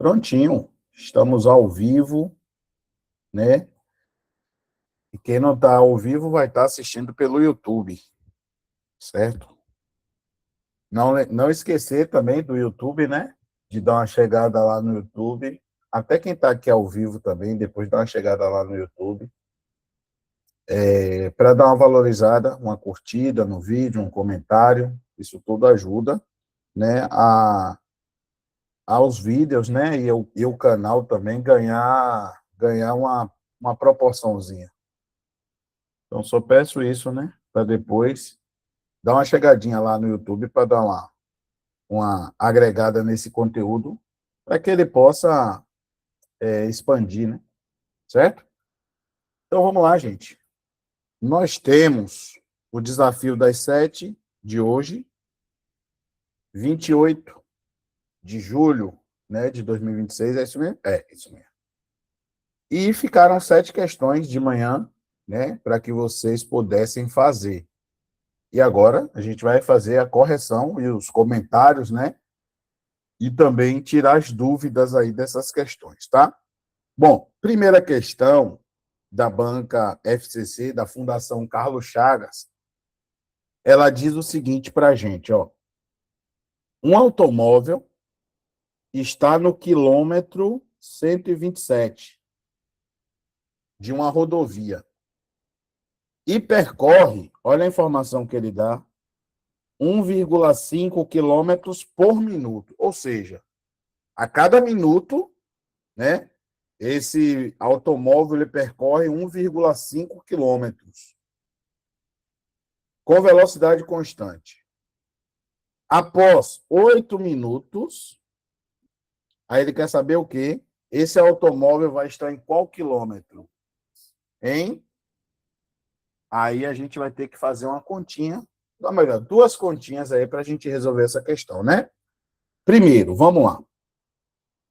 Prontinho, estamos ao vivo, né? E quem não está ao vivo vai estar assistindo pelo YouTube, certo? Não esquecer também do YouTube, né? De dar uma chegada lá no YouTube. Até quem está aqui ao vivo também, depois dá uma chegada lá no YouTube. Para dar uma valorizada, uma curtida no vídeo, um comentário. Isso tudo ajuda, né? Aos vídeos, né? E o canal também ganhar uma proporçãozinha. Então, só peço isso, né? Para depois dar uma chegadinha lá no YouTube para dar uma agregada nesse conteúdo, para que ele possa expandir, né? Certo? Então, vamos lá, gente. Nós temos o desafio das 7 de hoje, 28 de julho, né, de 2026, é isso mesmo? É, isso mesmo. E ficaram 7 questões de manhã, né, para que vocês pudessem fazer. E agora a gente vai fazer a correção e os comentários, né? E também tirar as dúvidas aí dessas questões, tá? Bom, primeira questão da banca FCC, da Fundação Carlos Chagas, ela diz o seguinte para a gente, ó. Um automóvel está no quilômetro 127 de uma rodovia e percorre, olha a informação que ele dá, 1,5 quilômetros por minuto. Ou seja, a cada minuto, né, esse automóvel ele percorre 1,5 quilômetros com velocidade constante. Após 8 minutos, aí ele quer saber o quê? Esse automóvel vai estar em qual quilômetro? Hein? Aí a gente vai ter que fazer uma continha, ou melhor, 2 continhas aí para a gente resolver essa questão, né? Primeiro, vamos lá. O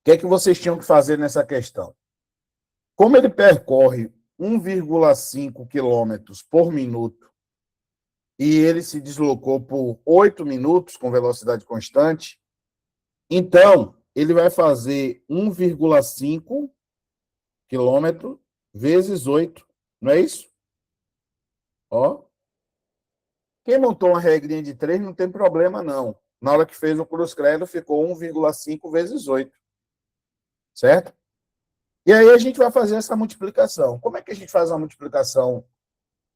que é que vocês tinham que fazer nessa questão? Como ele percorre 1,5 quilômetros por minuto e ele se deslocou por 8 minutos com velocidade constante, então ele vai fazer 1,5 quilômetro vezes 8, não é isso? Ó. Quem montou uma regrinha de 3 não tem problema, não. Na hora que fez o cruz-credo, ficou 1,5 vezes 8. Certo? E aí a gente vai fazer essa multiplicação. Como é que a gente faz uma multiplicação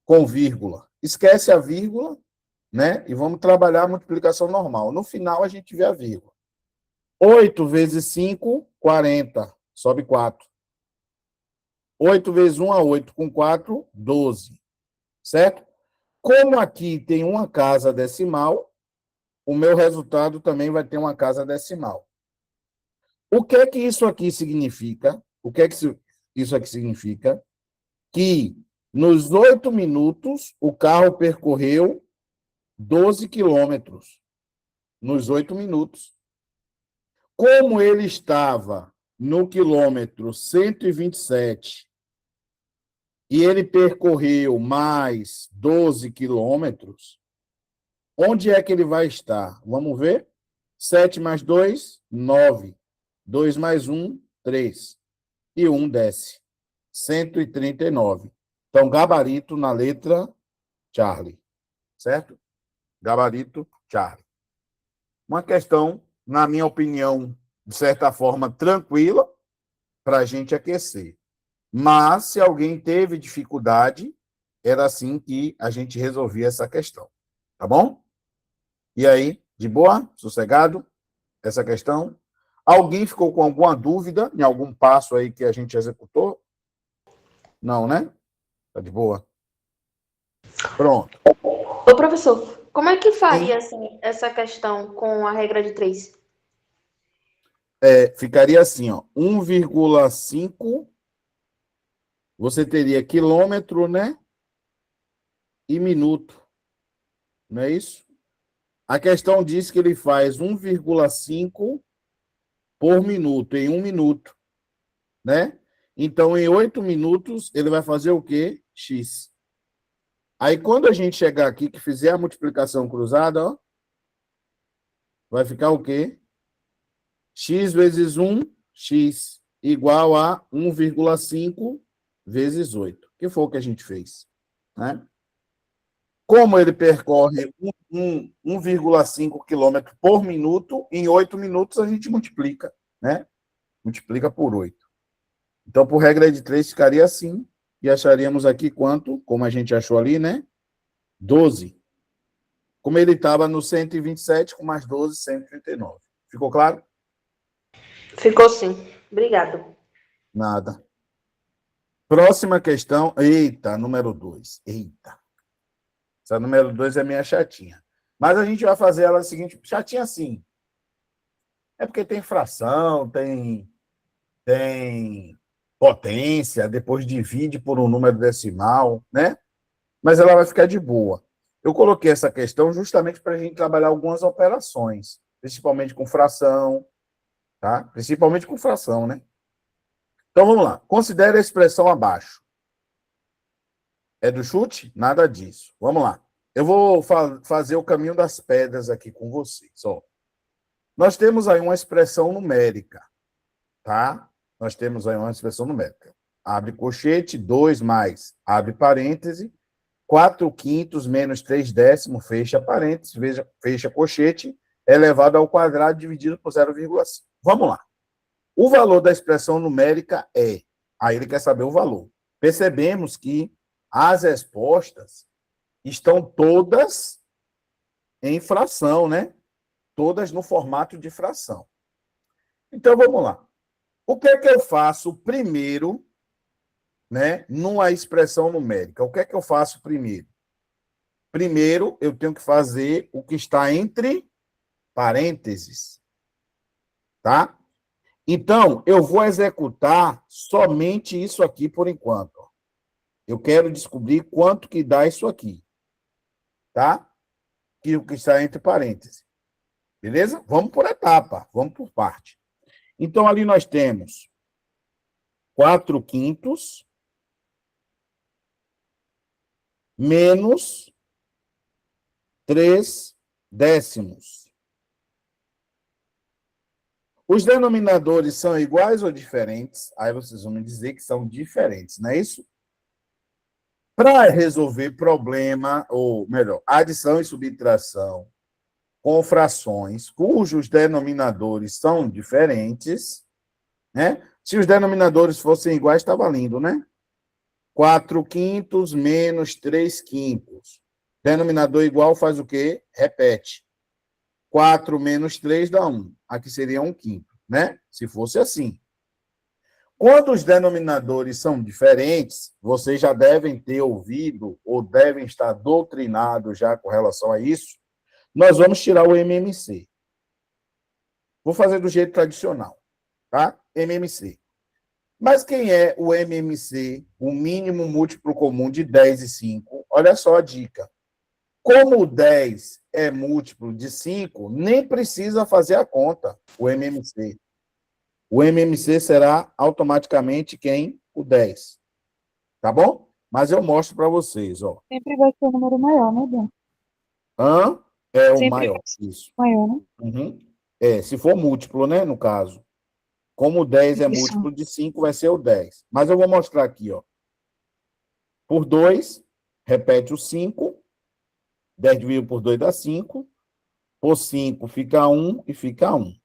com vírgula? Esquece a vírgula, né? E vamos trabalhar a multiplicação normal. No final, a gente vê a vírgula. 8 vezes 5, 40. Sobe 4. 8 vezes 1 é 8. Com 4, 12. Certo? Como aqui tem uma casa decimal, o meu resultado também vai ter uma casa decimal. O que é que isso aqui significa? O que é que isso aqui significa? Que nos 8 minutos o carro percorreu 12 quilômetros. Nos 8 minutos. Como ele estava no quilômetro 127 e ele percorreu mais 12 quilômetros, onde é que ele vai estar? Vamos ver? 7 mais 2, 9. 2 mais 1, 3. E 1 desce. 139. Então, gabarito na letra Charlie. Certo? Gabarito Charlie. Uma questão, na minha opinião, de certa forma, tranquila, para a gente aquecer. Mas, se alguém teve dificuldade, era assim que a gente resolvia essa questão. Tá bom? E aí, de boa? Sossegado? Essa questão? Alguém ficou com alguma dúvida em algum passo aí que a gente executou? Não, né? Tá de boa? Pronto. Ô, professor, como é que faria assim, essa questão com a regra de 3? Ficaria assim, ó, 1,5, você teria quilômetro, né? E minuto. Não é isso? A questão diz que ele faz 1,5 por minuto, em 1 minuto, né? Então, em 8 minutos, ele vai fazer o quê? X. Aí, quando a gente chegar aqui, que fizer a multiplicação cruzada, ó, vai ficar o quê? X vezes 1, x igual a 1,5 vezes 8, que foi o que a gente fez, né? Como ele percorre 1,5 km por minuto, em 8 minutos a gente multiplica, né? Multiplica por 8. Então, por regra de 3, ficaria assim, e acharíamos aqui quanto? Como a gente achou ali, né? 12. Como ele estava no 127, com mais 12, 139. Ficou claro? Ficou sim. Obrigado. Nada. Próxima questão. Eita, número 2. Eita. Essa número 2 é minha chatinha. Mas a gente vai fazer ela seguinte, chatinha assim. É porque tem fração, tem potência, depois divide por um número decimal, né? Mas ela vai ficar de boa. Eu coloquei essa questão justamente para a gente trabalhar algumas operações, principalmente com fração, tá? Principalmente com fração, né? Então, vamos lá. Considere a expressão abaixo. É do chute? Nada disso. Vamos lá. Eu vou fazer o caminho das pedras aqui com vocês. Ó. Nós temos aí uma expressão numérica, tá? Nós temos aí uma expressão numérica. Abre colchete, 2 mais, abre parêntese, 4 quintos menos 3 décimos, fecha parênteses, fecha colchete, elevado ao quadrado dividido por 0,5. Vamos lá. O valor da expressão numérica é... Aí ele quer saber o valor. Percebemos que as respostas estão todas em fração, né? Todas no formato de fração. Então, vamos lá. O que é que eu faço primeiro, né, numa expressão numérica? O que é que eu faço primeiro? Primeiro, eu tenho que fazer o que está entre parênteses, tá? Então, eu vou executar somente isso aqui por enquanto. Eu quero descobrir quanto que dá isso aqui, tá? Que o que está entre parênteses. Beleza? Vamos por etapa, vamos por parte. Então, ali nós temos 4 quintos menos 3 décimos. Os denominadores são iguais ou diferentes? Aí vocês vão me dizer que são diferentes, não é isso? Para resolver problema, ou melhor, adição e subtração com frações cujos denominadores são diferentes, né? Se os denominadores fossem iguais, estava lindo, né? 4 quintos menos 3 quintos. Denominador igual faz o quê? Repete. 4 menos 3 dá 1. Aqui seria 1 quinto, né? Se fosse assim. Quando os denominadores são diferentes, vocês já devem ter ouvido ou devem estar doutrinados já com relação a isso, nós vamos tirar o MMC. Vou fazer do jeito tradicional, tá? MMC. Mas quem é o MMC, o mínimo múltiplo comum de 10 e 5? Olha só a dica. Como o 10 é múltiplo de 5, nem precisa fazer a conta, o MMC. O MMC será automaticamente quem? O 10. Tá bom? Mas eu mostro para vocês, ó. Sempre vai ser o número maior, né, Dan? Hã? É o Sempre maior, vai ser isso. o maior, né? Uhum. É, se for múltiplo, né, no caso. Como o 10 é Isso. múltiplo de 5, vai ser o 10. Mas eu vou mostrar aqui, ó. Por 2, repete o 5. 10 dividido por 2 dá 5. Por 5 fica 1 e fica 1.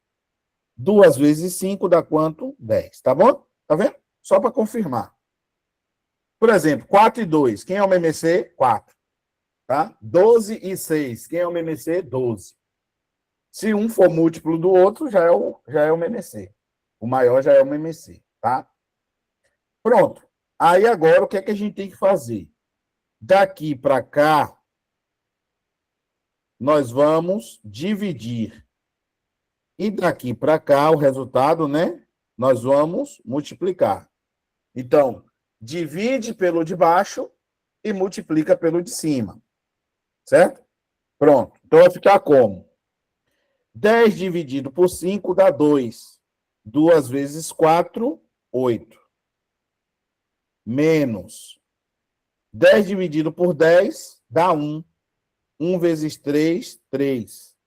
2 vezes 5 dá quanto? 10. Tá bom? Tá vendo? Só para confirmar. Por exemplo, 4 e 2. Quem é o MMC? 4. Tá? 12 e 6. Quem é o MMC? 12. Se um for múltiplo do outro, já é o MMC. O maior já é o MMC, tá? Pronto. Aí agora o que é que a gente tem que fazer? Daqui para cá, nós vamos dividir. E daqui para cá, o resultado, né? Nós vamos multiplicar. Então, divide pelo de baixo e multiplica pelo de cima. Certo? Pronto. Então, vai ficar como? 10 dividido por 5 dá 2. 2 vezes 4, 8. Menos 10 dividido por 10 dá 1. 1 vezes 3, 3.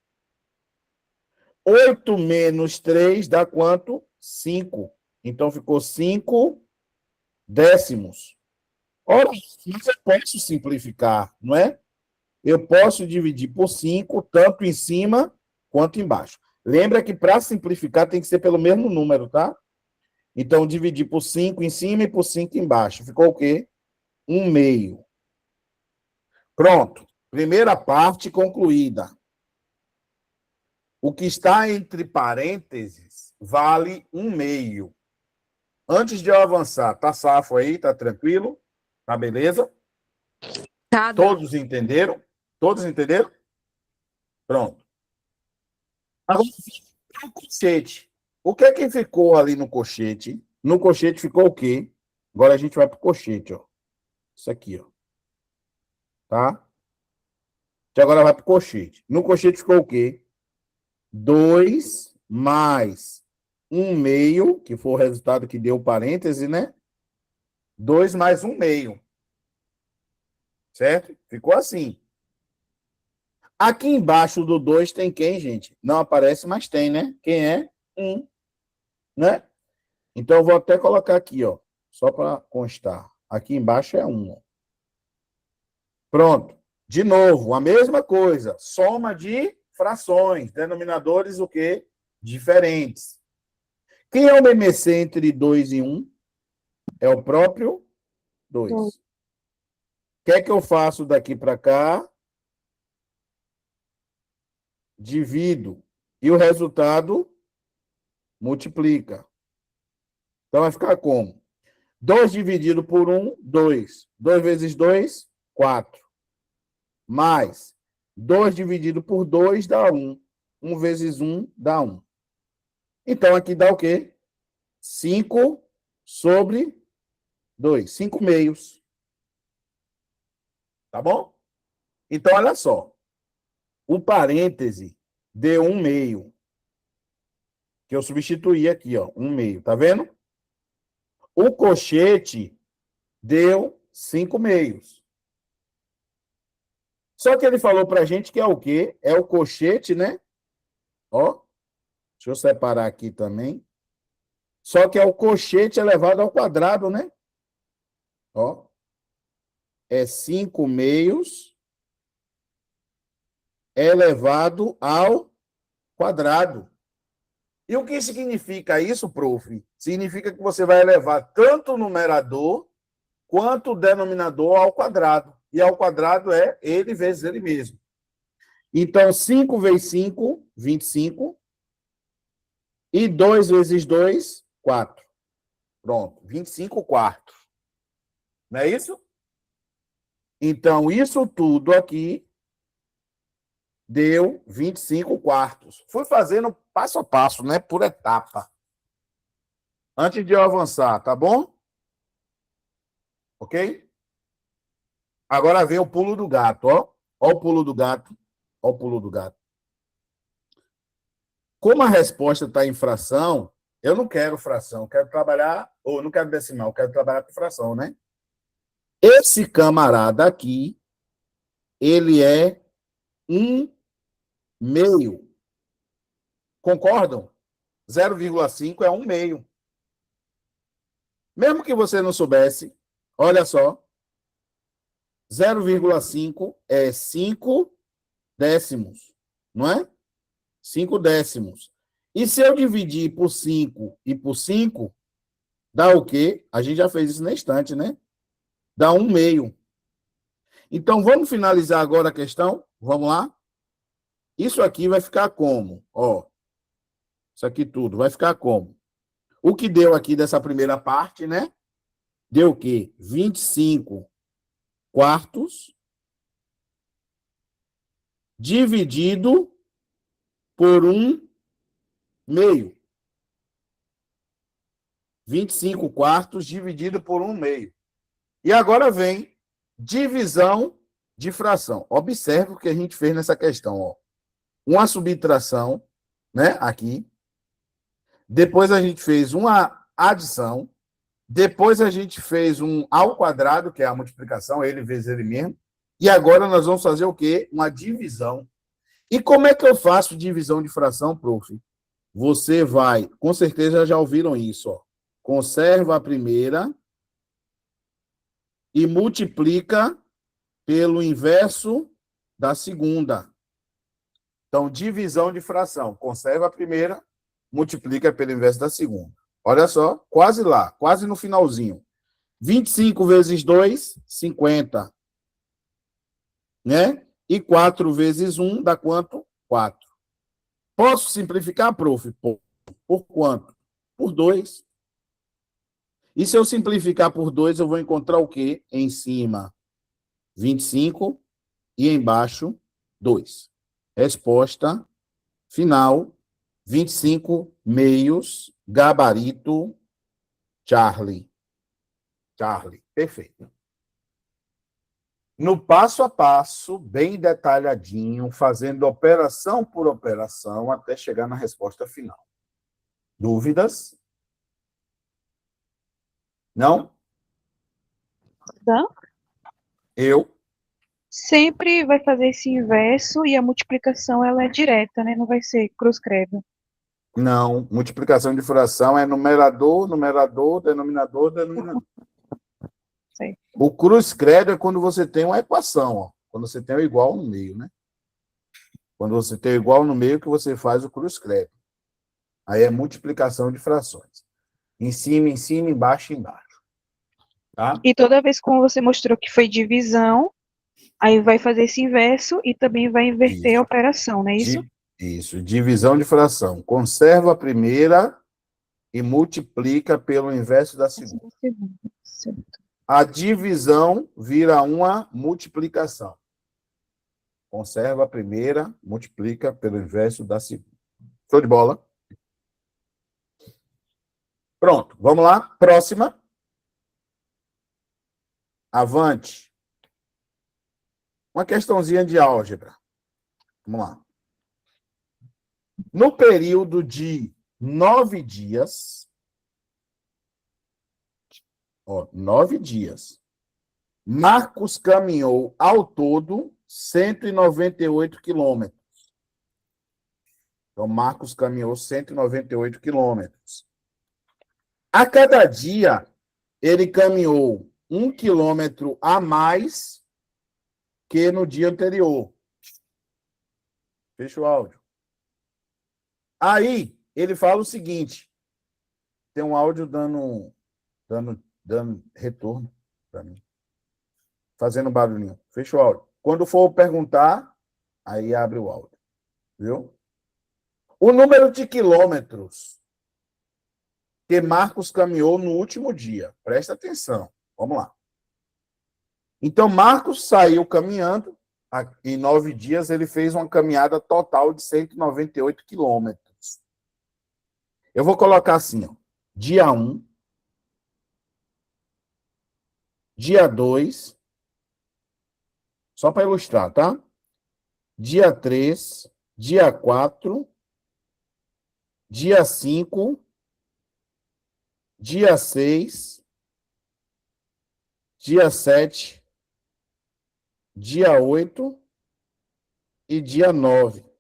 8 menos 3 dá quanto? 5. Então, ficou 5 décimos. Ora, mas eu posso simplificar, não é? Eu posso dividir por 5, tanto em cima quanto embaixo. Lembra que para simplificar tem que ser pelo mesmo número, tá? Então, dividir por 5 em cima e por 5 embaixo. Ficou o quê? 1/2. Pronto. Primeira parte concluída. O que está entre parênteses vale 1/2. Antes de eu avançar, tá safo aí? Tá tranquilo? Tá beleza? Tá, Todos entenderam? Todos entenderam? Pronto. Agora, o colchete. O que é que ficou ali no colchete? No colchete ficou o quê? Agora a gente vai para o colchete, ó. Isso aqui, ó. Tá? E agora vai para o colchete. No colchete ficou o quê? 2 mais 1/2, que foi o resultado que deu o parêntese, né? 2 mais 1/2. Certo? Ficou assim. Aqui embaixo do 2 tem quem, gente? Não aparece, mas tem, né? Quem é? 1. Né? Então, eu vou até colocar aqui, ó. Só para constar. Aqui embaixo é 1. Ó. Pronto. De novo, a mesma coisa. Soma de frações. Denominadores o quê? Diferentes. Quem é o MMC entre 2 e 1? É o próprio 2. O que é que eu faço daqui para cá? Divido. E o resultado multiplica. Então, vai ficar como? 2 dividido por 1, 2. 2 vezes 2, 4. Mais 2 dividido por 2 dá 1. 1 vezes 1 dá 1. Então, aqui dá o quê? 5 sobre 2. 5/2. Tá bom? Então, olha só. O parêntese deu 1/2. Que eu substituí aqui, ó. 1/2. Tá vendo? O colchete deu 5/2. Só que ele falou para a gente que é o quê? É o colchete, né? Ó. Deixa eu separar aqui também. Só que é o colchete elevado ao quadrado, né? Ó. É 5/2 elevado ao quadrado. E o que significa isso, prof? Significa que você vai elevar tanto o numerador quanto o denominador ao quadrado. E ao quadrado é ele vezes ele mesmo. Então, 5 vezes 5, 25. E 2 vezes 2, 4. Pronto, 25 quartos. Não é isso? Então, isso tudo aqui deu 25 quartos. Fui fazendo passo a passo, né? Por etapa. Antes de eu avançar, tá bom? Ok? Agora vem o pulo do gato, ó. Ó o pulo do gato. Ó o pulo do gato. Como a resposta está em fração, eu não quero fração, quero trabalhar, ou não quero decimal, quero trabalhar com fração, né? Esse camarada aqui, ele é 1/2. Concordam? 0,5 é 1/2. Mesmo que você não soubesse, olha só, 0,5 é 5 décimos, não é? 5 décimos. E se eu dividir por 5 e por 5, dá o quê? A gente já fez isso na estante, né? Dá 1/2. Então, vamos finalizar agora a questão? Vamos lá? Isso aqui vai ficar como? Ó, isso aqui tudo vai ficar como? O que deu aqui dessa primeira parte, né? Deu o quê? 25 quartos dividido por 1/2. 25 quartos dividido por 1/2. E agora vem divisão de fração. Observe o que a gente fez nessa questão, ó. Uma subtração, né, aqui. Depois a gente fez uma adição. Depois a gente fez um ao quadrado, que é a multiplicação, ele vezes ele mesmo. E agora nós vamos fazer o quê? Uma divisão. E como é que eu faço divisão de fração, prof? você vai, com certeza já ouviram isso, ó. Conserva a primeira e multiplica pelo inverso da segunda. Então, divisão de fração. Conserva a primeira, multiplica pelo inverso da segunda. Olha só, quase lá, quase no finalzinho. 25 vezes 2, 50. Né? E 4 vezes 1 dá quanto? 4. Posso simplificar, prof? Por quanto? Por 2. E se eu simplificar por 2, eu vou encontrar o quê? Em cima, 25 e embaixo, 2. Resposta final, 25 meios, gabarito, Charlie. Charlie, perfeito. No passo a passo, bem detalhadinho, fazendo operação por operação, até chegar na resposta final. Dúvidas? Não? Não? Eu? Sempre vai fazer esse inverso e a multiplicação ela é direta, né? Não vai ser cruz-credo. Não. Multiplicação de fração é numerador, numerador, denominador, denominador. Sei. O cruz-credo é quando você tem uma equação, ó. Quando você tem o igual no meio, né? Quando você tem o igual no meio, que você faz o cruz-credo. Aí é multiplicação de frações. Em cima, embaixo, embaixo. Tá? E toda vez que você mostrou que foi divisão, aí vai fazer esse inverso e também vai inverter Isso. a operação, não é isso? Isso, divisão de fração. Conserva a primeira e multiplica pelo inverso da segunda. Certo. A divisão vira uma multiplicação. Conserva a primeira, multiplica pelo inverso da segunda. Show de bola? Pronto, vamos lá. Próxima. Avante. Uma questãozinha de álgebra. Vamos lá. No período de 9 dias, 9 dias, Marcos caminhou ao todo 198 quilômetros. Então, Marcos caminhou 198 quilômetros. A cada dia, ele caminhou 1 quilômetro a mais que no dia anterior. Fecha o áudio. Aí, ele fala o seguinte. Tem um áudio dando retorno para mim. Fazendo barulhinho. Fecha o áudio. Quando for perguntar, aí abre o áudio. Viu? O número de quilômetros que Marcos caminhou no último dia. Presta atenção. Vamos lá. Então, Marcos saiu caminhando. Em 9 dias, ele fez uma caminhada total de 198 quilômetros. Eu vou colocar assim, ó. Dia 1, dia 2, só para ilustrar, tá? Dia 3, dia 4, dia 5, dia 6, dia 7, dia 8 e dia 9.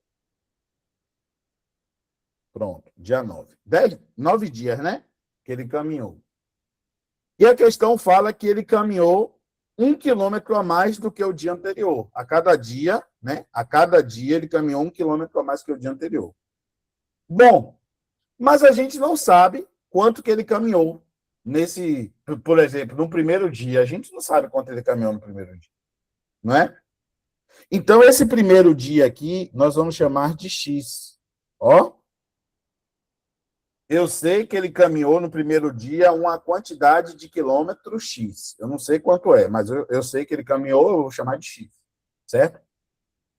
Pronto, dia 9. 9 dias, né? Que ele caminhou. E a questão fala que ele caminhou 1 quilômetro a mais do que o dia anterior. A cada dia, né? A cada dia ele caminhou 1 quilômetro a mais que o dia anterior. Bom, mas a gente não sabe quanto que ele caminhou nesse, por exemplo, no primeiro dia. A gente não sabe quanto ele caminhou no primeiro dia, não é? Então, esse primeiro dia aqui, nós vamos chamar de X. Ó. Eu sei que ele caminhou no primeiro dia uma quantidade de quilômetros X. Eu não sei quanto é, mas eu sei que ele caminhou, eu vou chamar de X. Certo?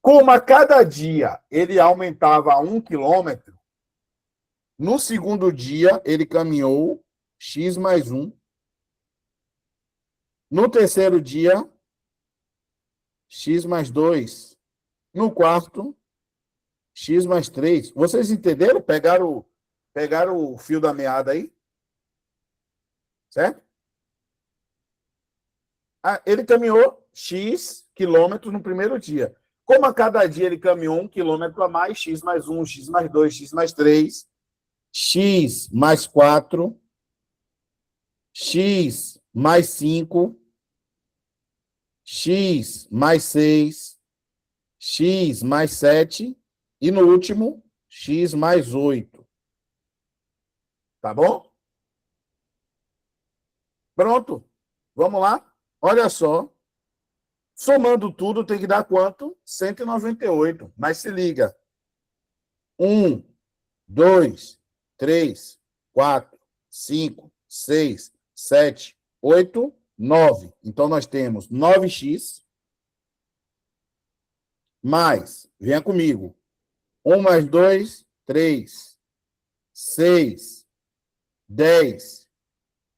Como a cada dia ele aumentava 1 quilômetro, no segundo dia ele caminhou X mais 1. No terceiro dia, X mais 2. No quarto, X mais 3. Vocês entenderam? Pegaram o fio da meada aí? Certo? Ele caminhou X quilômetros no primeiro dia. Como a cada dia ele caminhou 1 quilômetro a mais, X mais 1, X mais 2, X mais 3, x mais 4, x mais 5, x mais 6, x mais 7 e, no último, x mais 8. Tá bom? Pronto. Vamos lá? Olha só. Somando tudo, tem que dar quanto? 198. Mas se liga. 1, 2, 3, 4, 5, 6, 7, 8, 9. Então, nós temos 9x mais, venha comigo, 1 mais 2, 3, 6, 10,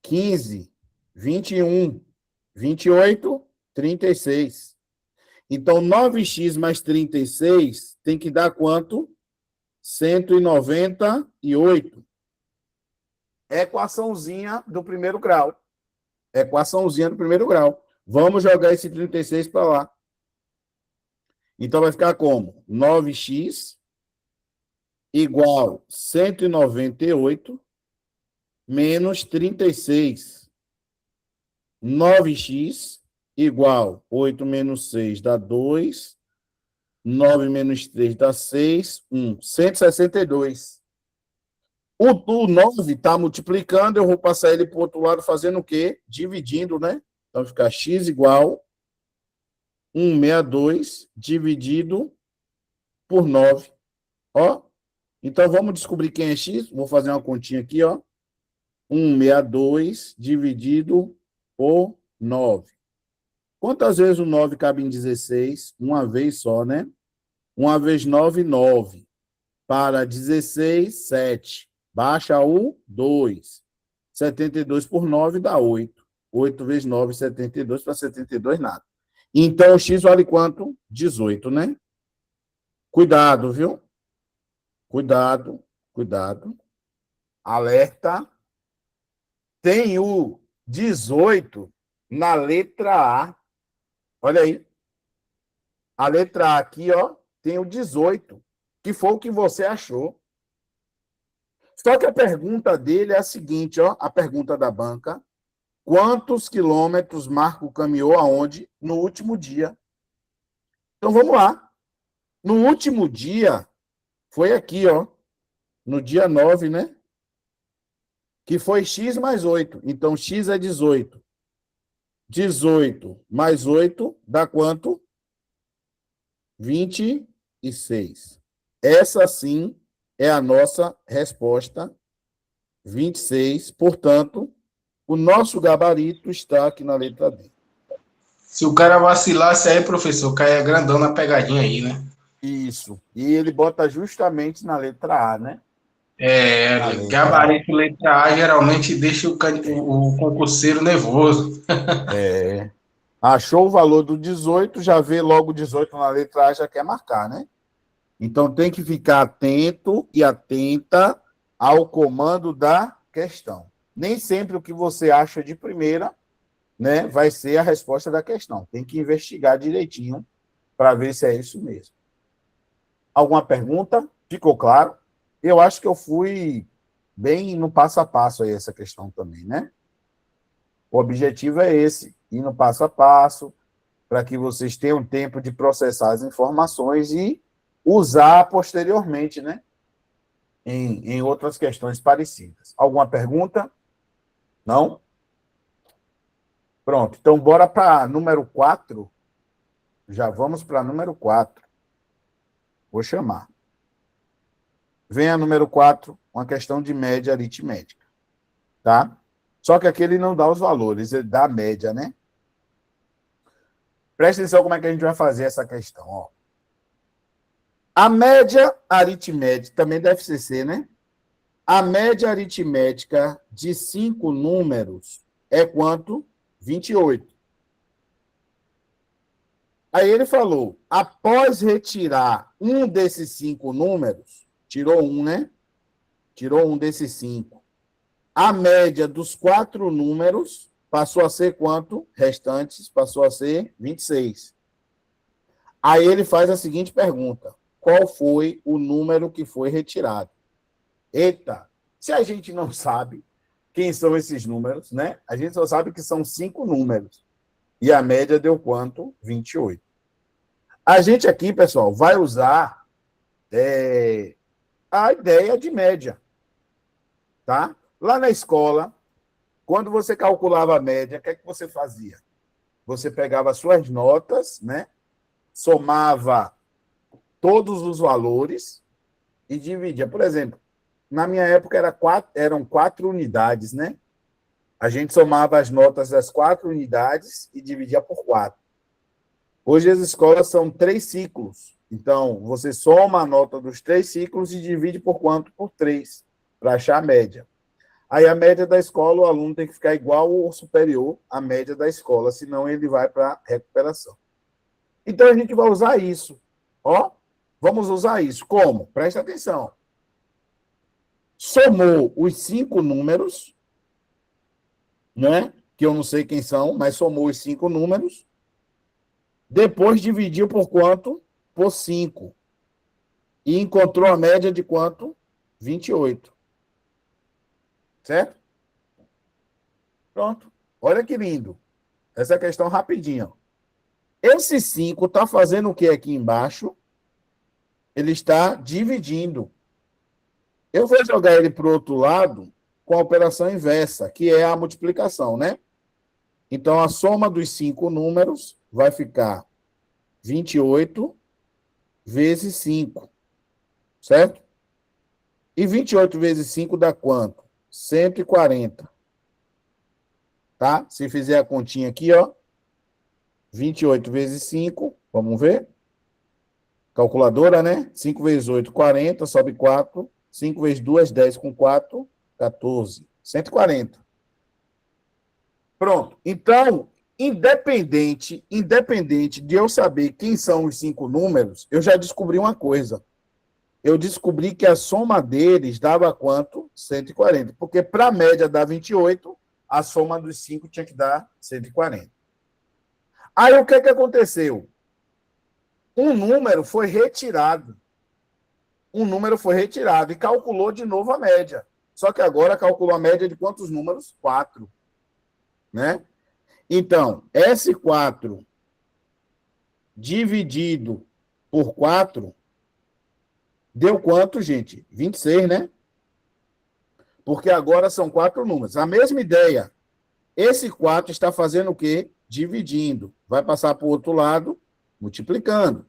15, 21, 28, 36. Então, 9x mais 36 tem que dar quanto? 198. Equaçãozinha do primeiro grau. Equaçãozinha do primeiro grau. Vamos jogar esse 36 para lá. Então, vai ficar como? 9x igual 198 menos 36. 9x igual 8 menos 6 dá 2. 9 menos 3 dá 6. 162. O 9 está multiplicando, eu vou passar ele para o outro lado fazendo o quê? Dividindo, né? Então, fica x igual 162 dividido por 9. Ó. Então, vamos descobrir quem é x. Vou fazer uma continha aqui, ó. 162 dividido por 9. Quantas vezes o 9 cabe em 16? Uma vez só, né? 1 vezes 9, 9. Para 16, 7. Baixa o 2. 72 por 9 dá 8. 8 vezes 9, 72. Para 72, nada. Então, o x vale quanto? 18, né? Cuidado, viu? Cuidado, cuidado. Alerta. Tem o 18 na letra A. Olha aí. A letra A aqui, ó, tem o 18, que foi o que você achou. Só que a pergunta dele é a seguinte, ó, a pergunta da banca. Quantos quilômetros Marco caminhou aonde? No último dia. Então, vamos lá. No último dia, foi aqui, ó, no dia 9, né? Que foi x mais 8. Então, x é 18. 18 mais 8 dá quanto? 26. Essa, sim, é a nossa resposta, 26. Portanto, o nosso gabarito está aqui na letra D. Se o cara vacilasse aí, professor, caia grandão na pegadinha aí, né? Isso. E ele bota justamente na letra A, né? Gabarito letra A geralmente deixa o concurseiro nervoso. Achou o valor do 18, já vê logo o 18 na letra A, já quer marcar, né? Então, tem que ficar atento e atenta ao comando da questão. Nem sempre o que você acha de primeira, né, vai ser a resposta da questão. Tem que investigar direitinho para ver se é isso mesmo. Alguma pergunta? Ficou claro? Eu acho que eu fui bem no passo a passo aí essa questão também, né? O objetivo é esse, ir no passo a passo, para que vocês tenham tempo de processar as informações e usar posteriormente, né? Em outras questões parecidas. Alguma pergunta? Não? Pronto. Então, bora para número 4. Já vamos para número 4. Vou chamar. Venha número 4, uma questão de média aritmética. Tá? Só que aqui ele não dá os valores, ele dá a média, né? Presta atenção como é que a gente vai fazer essa questão, ó. A média aritmética, também deve ser, né? A média aritmética de 5 números é quanto? 28. Aí ele falou, após retirar um desses 5 números, tirou um, né? Tirou um desses 5. A média dos 4 números passou a ser quanto? Restantes passou a ser 26. Aí ele faz a seguinte pergunta. Qual foi o número que foi retirado? Eita, Se a gente não sabe quem são esses números, né? A gente só sabe que são 5 números. E a média deu quanto? 28. A gente aqui, pessoal, vai usar a ideia de média, tá? Lá na escola, quando você calculava a média, o que é que você fazia? Você pegava suas notas, né? Somava todos os valores e dividia. Por exemplo, na minha época eram 4 unidades, né? A gente somava as notas das 4 unidades e dividia por 4. Hoje as escolas são 3 ciclos. Então, você soma a nota dos 3 ciclos e divide por quanto? Por 3, para achar a média. Aí a média da escola, o aluno tem que ficar igual ou superior à média da escola, senão ele vai para recuperação. Então, a gente vai usar isso. Ó, vamos usar isso. Como? Presta atenção. Somou os 5 números, né? Que eu não sei quem são, mas somou os 5 números. Depois dividiu por quanto? Por 5. E encontrou a média de quanto? 28. Certo? Pronto. Olha que lindo. Essa questão rapidinho. Esse 5 está fazendo o que aqui embaixo? Ele está dividindo. Eu vou jogar ele para o outro lado com a operação inversa, que é a multiplicação, né? Então, a soma dos 5 números vai ficar 28 vezes 5, certo? E 28 vezes 5 dá quanto? 140. Tá? Se fizer a continha aqui, ó. 28 vezes 5, vamos ver? Calculadora, né? 5 vezes 8, 40, sobe 4. 5 vezes 2, 10 com 4, 14. 140. Pronto. Então, independente de eu saber quem são os 5 números, eu já descobri uma coisa. Eu descobri que a soma deles dava quanto? 140. Porque para a média dá 28, a soma dos 5 tinha que dar 140. Aí o que aconteceu? Um número foi retirado. E calculou de novo a média. Só que agora calculou a média de quantos números? 4. Né? Então, S4 dividido por 4 deu quanto, gente? 26, né? Porque agora são 4 números. A mesma ideia. Esse 4 está fazendo o quê? Dividindo. Vai passar para o outro lado, multiplicando.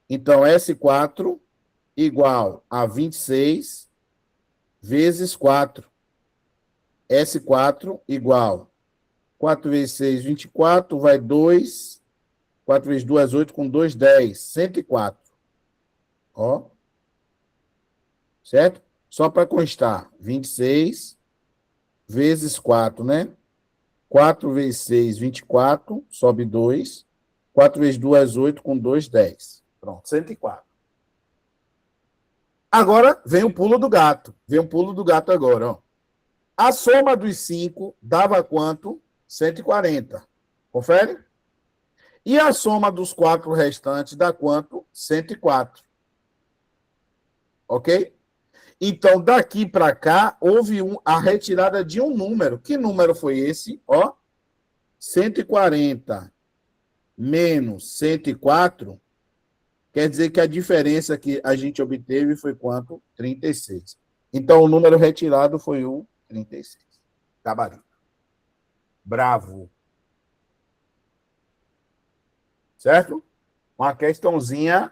Então, S4 igual a 26 vezes 4. S4 igual 4 vezes 6, 24, vai 2. 4 vezes 2, 8, com 2, 10. 104. Ó. Certo? Só para constar. 26 vezes 4, né? 4 vezes 6, 24. Sobe 2. 4 vezes 2, 8, com 2, 10. Pronto, 104. Agora vem o pulo do gato. Agora, ó. A soma dos 5 dava quanto? 140. Confere? E a soma dos 4 restantes dá quanto? 104. Ok? Então, daqui para cá, houve a retirada de um número. Que número foi esse? Ó, 140 menos 104, quer dizer que a diferença que a gente obteve foi quanto? 36. Então, o número retirado foi o 36. Gabarito. Bravo. Certo? Uma questãozinha,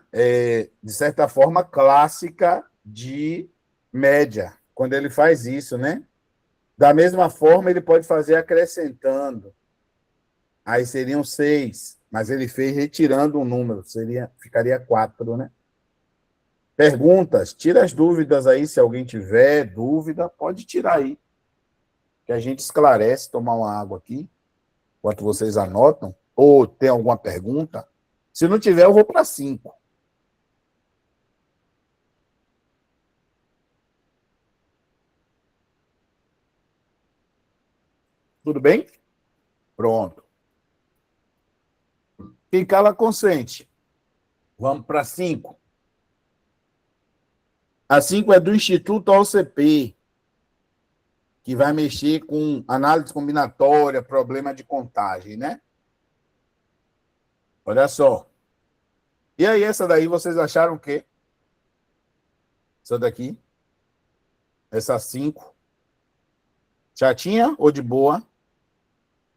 de certa forma, clássica de média, quando ele faz isso, né? Da mesma forma, ele pode fazer acrescentando. Aí seriam 6, mas ele fez retirando um número, ficaria 4, né? Perguntas, tira as dúvidas aí, se alguém tiver dúvida, pode tirar aí, que a gente esclarece, tomar uma água aqui, enquanto vocês anotam, ou tem alguma pergunta. Se não tiver, eu vou para 5. Tudo bem? Pronto. Quem cala, consente. Vamos para 5. A 5 é do Instituto OCP. que vai mexer com análise combinatória, problema de contagem, né? Olha só. E aí, essa daí, vocês acharam o quê? Essa daqui? Essa 5? Chatinha ou de boa?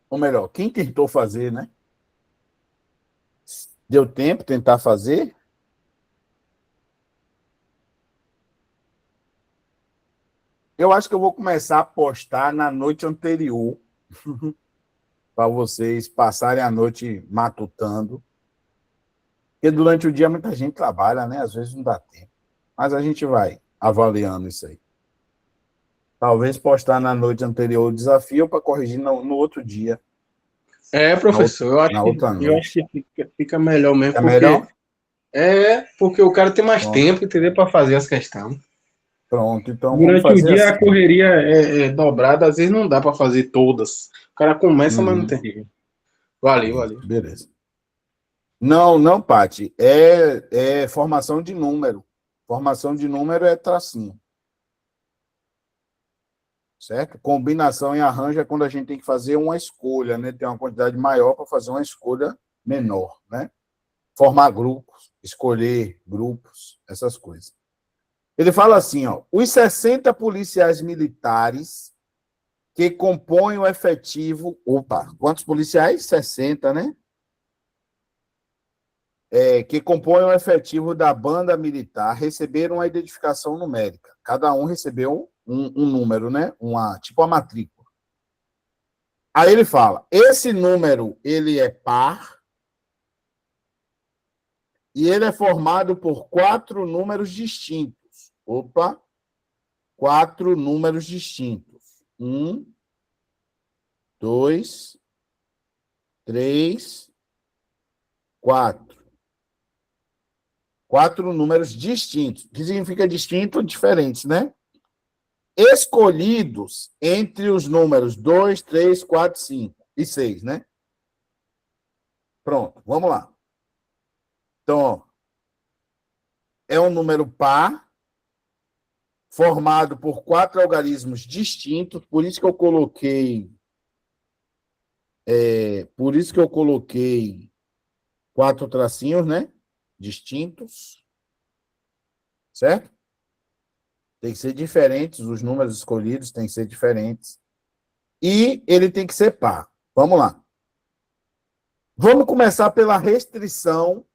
Ou melhor, quem tentou fazer, né? Deu tempo tentar fazer? Eu acho que eu vou começar a postar na noite anterior, para vocês passarem a noite matutando. Porque durante o dia muita gente trabalha, né? Às vezes não dá tempo. Mas a gente vai avaliando isso aí. Talvez postar na noite anterior o desafio para corrigir no outro dia. Professor, Na outra eu noite. acho que fica melhor mesmo, É porque melhor? porque o cara tem mais Pronto. tempo, entendeu, para fazer as questões. Pronto, então vamos Durante o fazer dia a assim. correria é dobrada, às vezes não dá para fazer todas. O cara começa, mas não tem. Valeu. Beleza. Não, Pati. É formação de número. Formação de número é tracinho. Certo? Combinação e arranjo é quando a gente tem que fazer uma escolha, né? Tem uma quantidade maior para fazer uma escolha menor, né? Formar grupos, escolher grupos, essas coisas. Ele fala assim, ó, os 60 policiais militares que compõem o efetivo... Opa, quantos policiais? 60, né? Que compõem o efetivo da banda militar receberam a identificação numérica. Cada um recebeu um número, né? Tipo a matrícula. Aí ele fala, esse número ele é par e ele é formado por 4 números distintos. Opa! 4 números distintos. 1, 2, 3, 4. 4 números distintos. O que significa distinto? Diferentes, né? Escolhidos entre os números 2, 3, 4, 5 e 6, né? Pronto, vamos lá. Então, ó, é um número par, formado por 4 algarismos distintos, por isso que eu coloquei 4 tracinhos, né? Distintos. Certo? Tem que ser diferentes, os números escolhidos têm que ser diferentes. E ele tem que ser par. Vamos lá. Vamos começar pela restrição,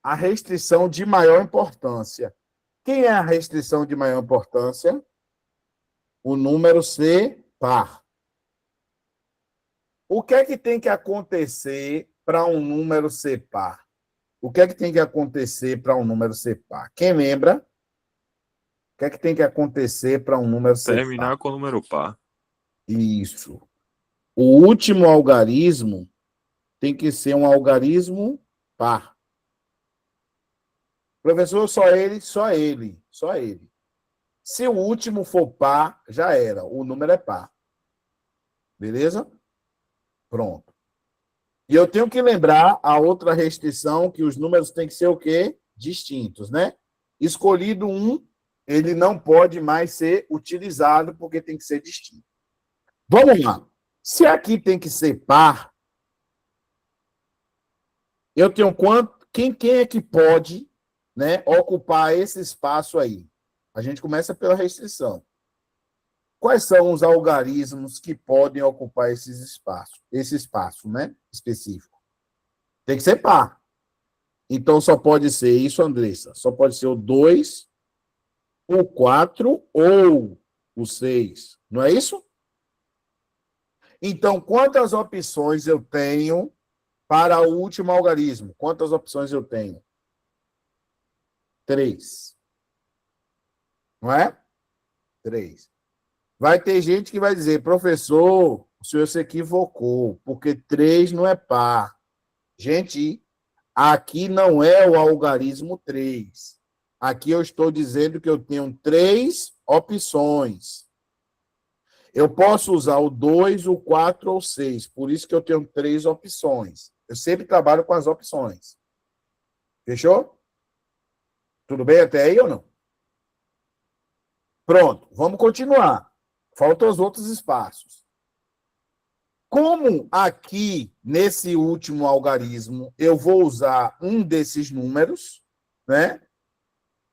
a restrição de maior importância. Quem é a restrição de maior importância? O número ser par. O que é que tem que acontecer para um número ser par? O que é que tem que acontecer para um número ser par? Quem lembra? O que é que tem que acontecer para um número ser par? Terminar com o número par. Isso. O último algarismo tem que ser um algarismo par. Professor, só ele. Se o último for par, já era. O número é par. Beleza? Pronto. E eu tenho que lembrar a outra restrição, que os números têm que ser o quê? Distintos, né? Escolhido um, ele não pode mais ser utilizado, porque tem que ser distinto. Vamos lá. Se aqui tem que ser par, eu tenho quanto? Quem é que pode, né, ocupar esse espaço aí? A gente começa pela restrição. Quais são os algarismos que podem ocupar esse espaço, né, específico? Tem que ser par. Então, só pode ser isso, Andressa. Só pode ser o 2, o 4 ou o 6. Não é isso? Então, quantas opções eu tenho para o último algarismo? Quantas opções eu tenho? 3. Não é? 3. Vai ter gente que vai dizer, professor, o senhor se equivocou, porque 3 não é par. Gente, aqui não é o algarismo 3. Aqui eu estou dizendo que eu tenho 3 opções. Eu posso usar o 2, o 4 ou o 6. Por isso que eu tenho 3 opções. Eu sempre trabalho com as opções. Fechou? Tudo bem até aí ou não? Pronto, vamos continuar. Faltam os outros espaços. Como aqui, nesse último algarismo, eu vou usar um desses números, né?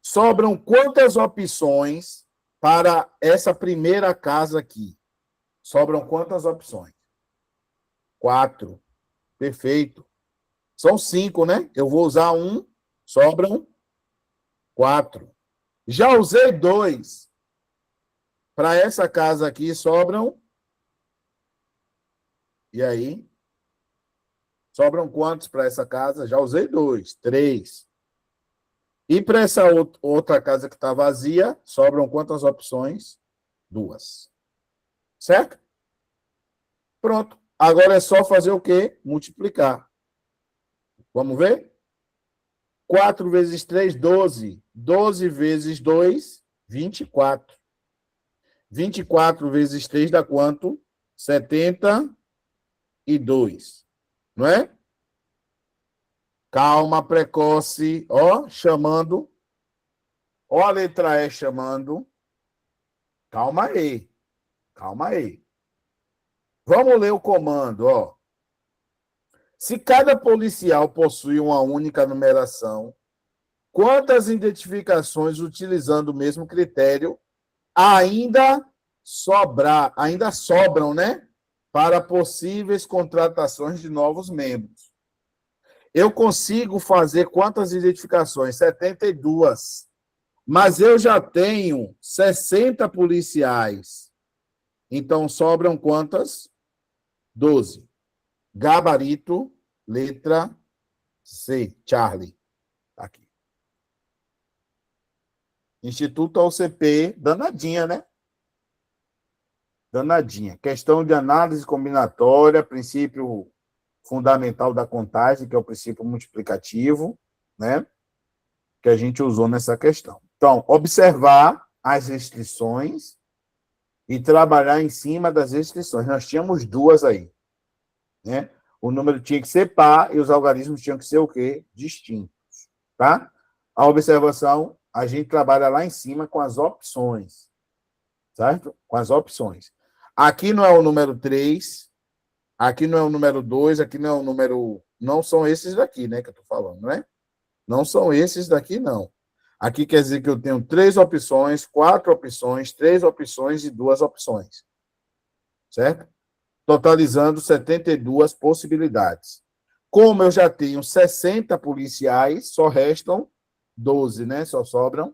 Sobram quantas opções para essa primeira casa aqui? Sobram quantas opções? 4. Perfeito. São 5, né? Eu vou usar um, sobram 4. Já usei 2. Para essa casa aqui, sobram... E aí? Sobram quantos para essa casa? Já usei 2, 3. E para essa outra casa que está vazia, sobram quantas opções? 2. Certo? Pronto. Agora é só fazer o quê? Multiplicar. Vamos ver? 4 vezes 3, 12. 12 vezes 2, 24. 24 vezes 3 dá quanto? 72. Não é? Calma, precoce. Ó, chamando. Ó a letra E chamando. Calma aí. Calma aí. Vamos ler o comando, ó. Se cada policial possui uma única numeração, quantas identificações utilizando o mesmo critério ainda sobram, né? Para possíveis contratações de novos membros. Eu consigo fazer quantas identificações? 72. Mas eu já tenho 60 policiais. Então, sobram quantas? 12. Gabarito, letra C, Charlie. Aqui. Instituto OCP, danadinha, né? Danadinha. Questão de análise combinatória, princípio fundamental da contagem, que é o princípio multiplicativo, né? Que a gente usou nessa questão. Então, observar as restrições e trabalhar em cima das restrições. Nós tínhamos 2 aí, né? O número tinha que ser par e os algarismos tinham que ser o quê? Distintos, tá? A observação, a gente trabalha lá em cima com as opções, certo? Com as opções. Aqui não é o número 3, aqui não é o número 2, aqui não é o número... Não são esses daqui, né, que eu estou falando, né? Não são esses daqui, não. Aqui quer dizer que eu tenho 3 opções, 4 opções, 3 opções e 2 opções. Certo? Totalizando 72 possibilidades. Como eu já tenho 60 policiais, só restam 12, né? Só sobram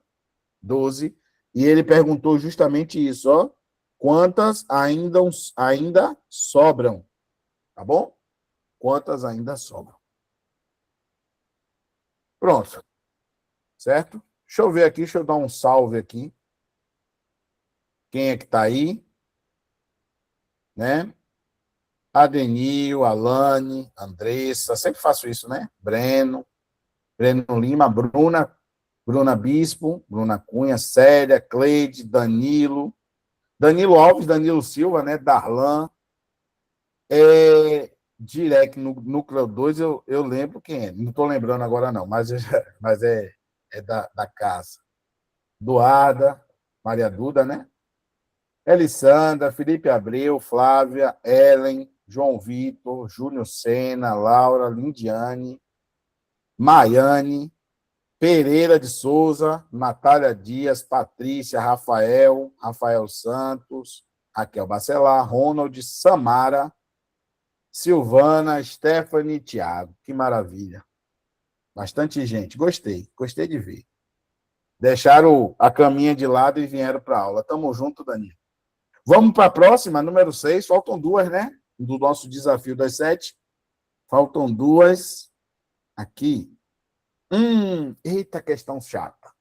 12. E ele perguntou justamente isso, ó. Quantas ainda sobram? Tá bom? Quantas ainda sobram? Pronto. Certo? Deixa eu ver aqui, deixa eu dar um salve aqui. Quem é que está aí? Né? Adenil, Alane, Andressa, sempre faço isso, né? Breno Lima, Bruna Bispo, Bruna Cunha, Célia, Cleide, Danilo Alves, Danilo Silva, né? Darlan. Direct no Núcleo 2, eu lembro quem é. Não estou lembrando agora, não, mas é da casa. Duarda, Maria Duda, né? Elissandra, Felipe Abreu, Flávia, Ellen, João Vitor, Júnior Sena, Laura, Lindiane, Maiane, Pereira de Souza, Natália Dias, Patrícia, Rafael Santos, Raquel Bacelar, Ronald, Samara, Silvana, Stephanie, Thiago. Que maravilha. Bastante gente. Gostei de ver. Deixaram a caminha de lado e vieram para a aula. Tamo junto, Danilo. Vamos para a próxima, número 6. Faltam 2, né? Do nosso desafio das 7. Faltam 2 aqui. Eita, questão chata.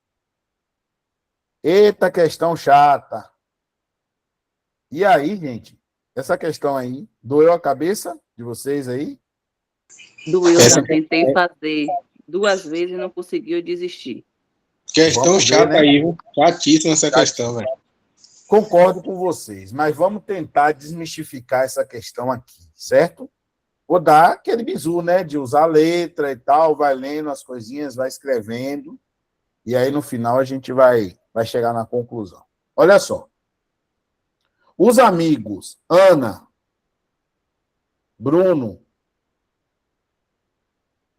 Eita, questão chata. E aí, gente? Essa questão aí, doeu a cabeça de vocês aí? Doeu, já tentei fazer 2 vezes e não conseguiu desistir. Questão Vamos ver, chata né? aí, viu? Chatíssima essa questão, velho. Concordo com vocês, mas vamos tentar desmistificar essa questão aqui, certo? Vou dar aquele bizu, né? De usar letra e tal, vai lendo as coisinhas, vai escrevendo, e aí no final a gente vai chegar na conclusão. Olha só. Os amigos, Ana, Bruno,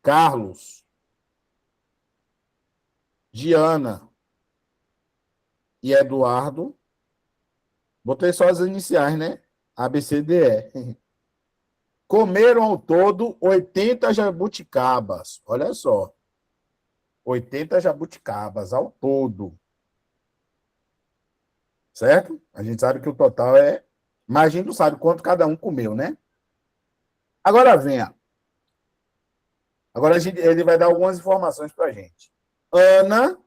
Carlos, Diana e Eduardo. Botei só as iniciais, né? A, B, C, D, E. Comeram ao todo 80 jabuticabas. Olha só. 80 jabuticabas ao todo. Certo? A gente sabe que o total é... Mas a gente não sabe quanto cada um comeu, né? Agora venha. Agora ele vai dar algumas informações para a gente. Ana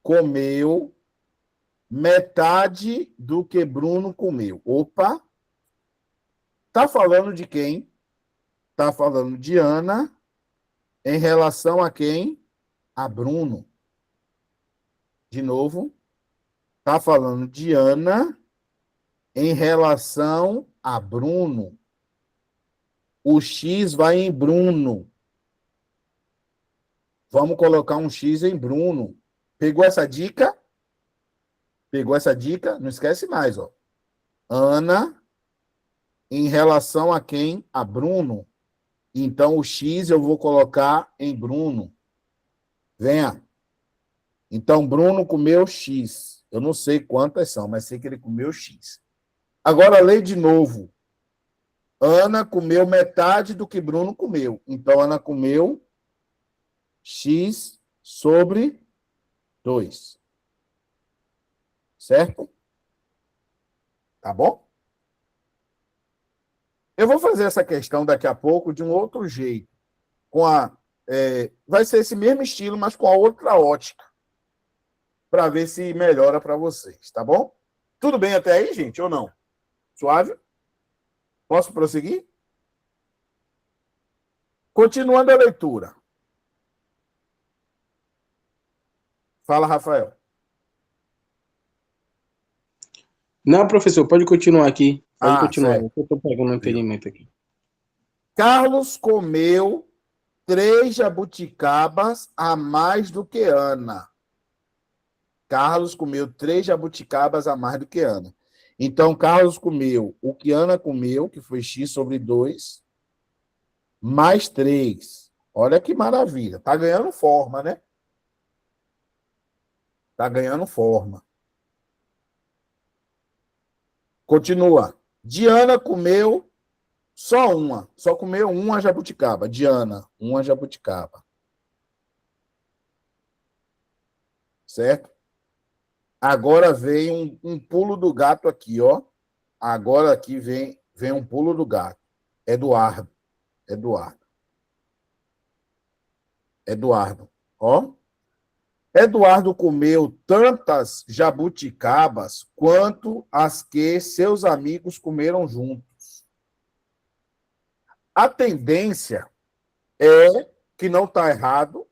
comeu metade do que Bruno comeu. Opa! Tá falando de quem? Tá falando de Ana em relação a quem? A Bruno. De novo. Tá falando de Ana em relação a Bruno. O X vai em Bruno. Vamos colocar um X em Bruno. Pegou essa dica? Pegou essa dica? Não esquece mais, ó. Ana em relação a quem? A Bruno. Então, o X eu vou colocar em Bruno. Venha. Então, Bruno comeu X. Eu não sei quantas são, mas sei que ele comeu X. Agora, lê de novo. Ana comeu metade do que Bruno comeu. Então, Ana comeu X sobre 2. Certo? Tá bom? Eu vou fazer essa questão daqui a pouco de um outro jeito. Vai ser esse mesmo estilo, mas com a outra ótica. Para ver se melhora para vocês. Tá bom? Tudo bem até aí, gente, ou não? Suave? Posso prosseguir? Continuando a leitura. Fala, Rafael. Não, professor, pode continuar aqui. Pode continuar. Certo. Eu estou pegando um entendimento aqui. Carlos comeu 3 jabuticabas a mais do que Ana. Carlos comeu 3 jabuticabas a mais do que Ana. Então, Carlos comeu o que Ana comeu, que foi X sobre 2, mais 3. Olha que maravilha. Está ganhando forma, né? Está ganhando forma. Continua. Diana comeu só comeu uma jabuticaba. Diana, uma jabuticaba. Certo? Agora vem um pulo do gato aqui, ó. Agora aqui vem um pulo do gato. Eduardo, ó. Eduardo comeu tantas jabuticabas quanto as que seus amigos comeram juntos. A tendência é que não está errado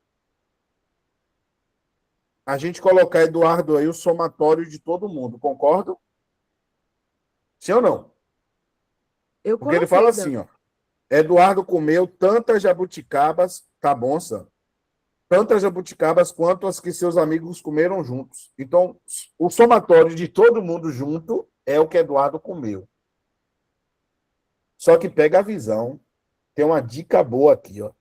a gente colocar Eduardo aí o somatório de todo mundo, concordo? Sim ou não? Porque ele fala assim, ó. Eduardo comeu tantas jabuticabas, tá bom, Sam? Tantas jabuticabas quanto as que seus amigos comeram juntos. Então, o somatório de todo mundo junto é o que Eduardo comeu. Só que pega a visão. Tem uma dica boa aqui, ó.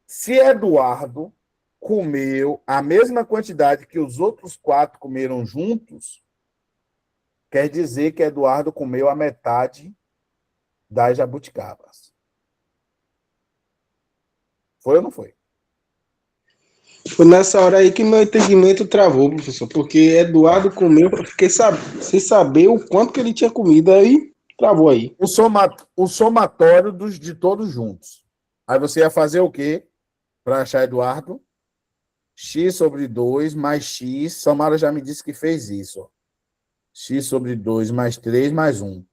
Se Eduardo comeu a mesma quantidade que os outros 4 comeram juntos, quer dizer que Eduardo comeu a metade das jabuticabas. Foi ou não foi? Foi nessa hora aí que meu entendimento travou, professor, porque Eduardo comeu, eu fiquei sem saber o quanto que ele tinha comido, aí travou aí. O somatório de todos juntos. Aí você ia fazer o quê para achar Eduardo? X sobre 2 mais X. Samara já me disse que fez isso. Ó. X sobre 2 mais 3 mais 1.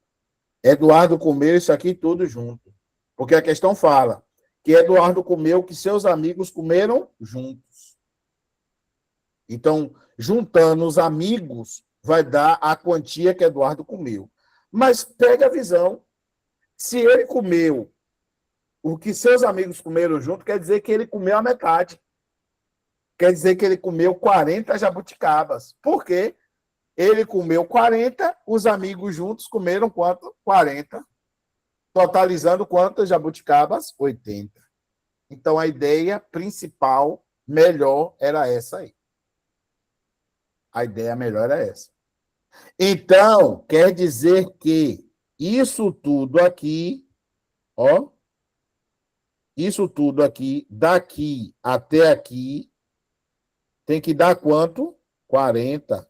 Eduardo comeu isso aqui tudo junto. Porque a questão fala que Eduardo comeu o que seus amigos comeram juntos. Então, juntando os amigos, vai dar a quantia que Eduardo comeu. Mas pega a visão. Se ele comeu o que seus amigos comeram junto, quer dizer que ele comeu a metade. Quer dizer que ele comeu 40 jabuticabas. Por quê? Ele comeu 40, os amigos juntos comeram quanto? 40. Totalizando quantas jabuticabas? 80. Então, a ideia principal, melhor, era essa aí. A ideia melhor era essa. Então, quer dizer que isso tudo aqui, ó, isso tudo aqui, daqui até aqui, tem que dar quanto? 40.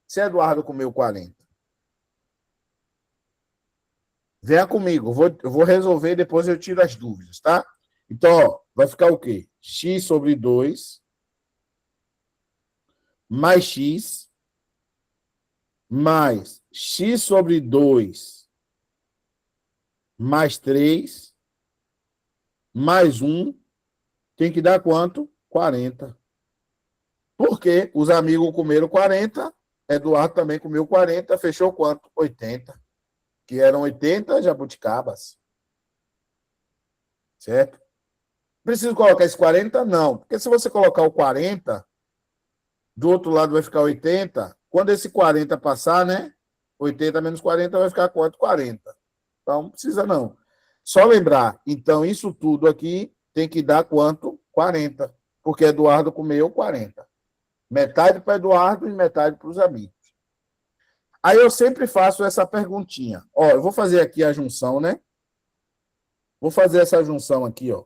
Se Eduardo comeu 40. Venha comigo, eu vou resolver, depois eu tiro as dúvidas, tá? Então, ó, vai ficar o quê? X sobre 2 mais x sobre 2 mais 3 mais 1 tem que dar quanto? 40. Por quê? Os amigos comeram 40, Eduardo também comeu 40, fechou quanto? 80. Que eram 80 jabuticabas. Certo? Preciso colocar esse 40? Não. Porque se você colocar o 40, do outro lado vai ficar 80. Quando esse 40 passar, né? 80 menos 40 vai ficar quanto? 40. Então, não precisa não. Só lembrar, então, isso tudo aqui tem que dar quanto? 40. Porque Eduardo comeu 40. Metade para Eduardo e metade para os amigos. Aí eu sempre faço essa perguntinha. Ó, eu vou fazer aqui a junção, né? Vou fazer essa junção aqui, ó.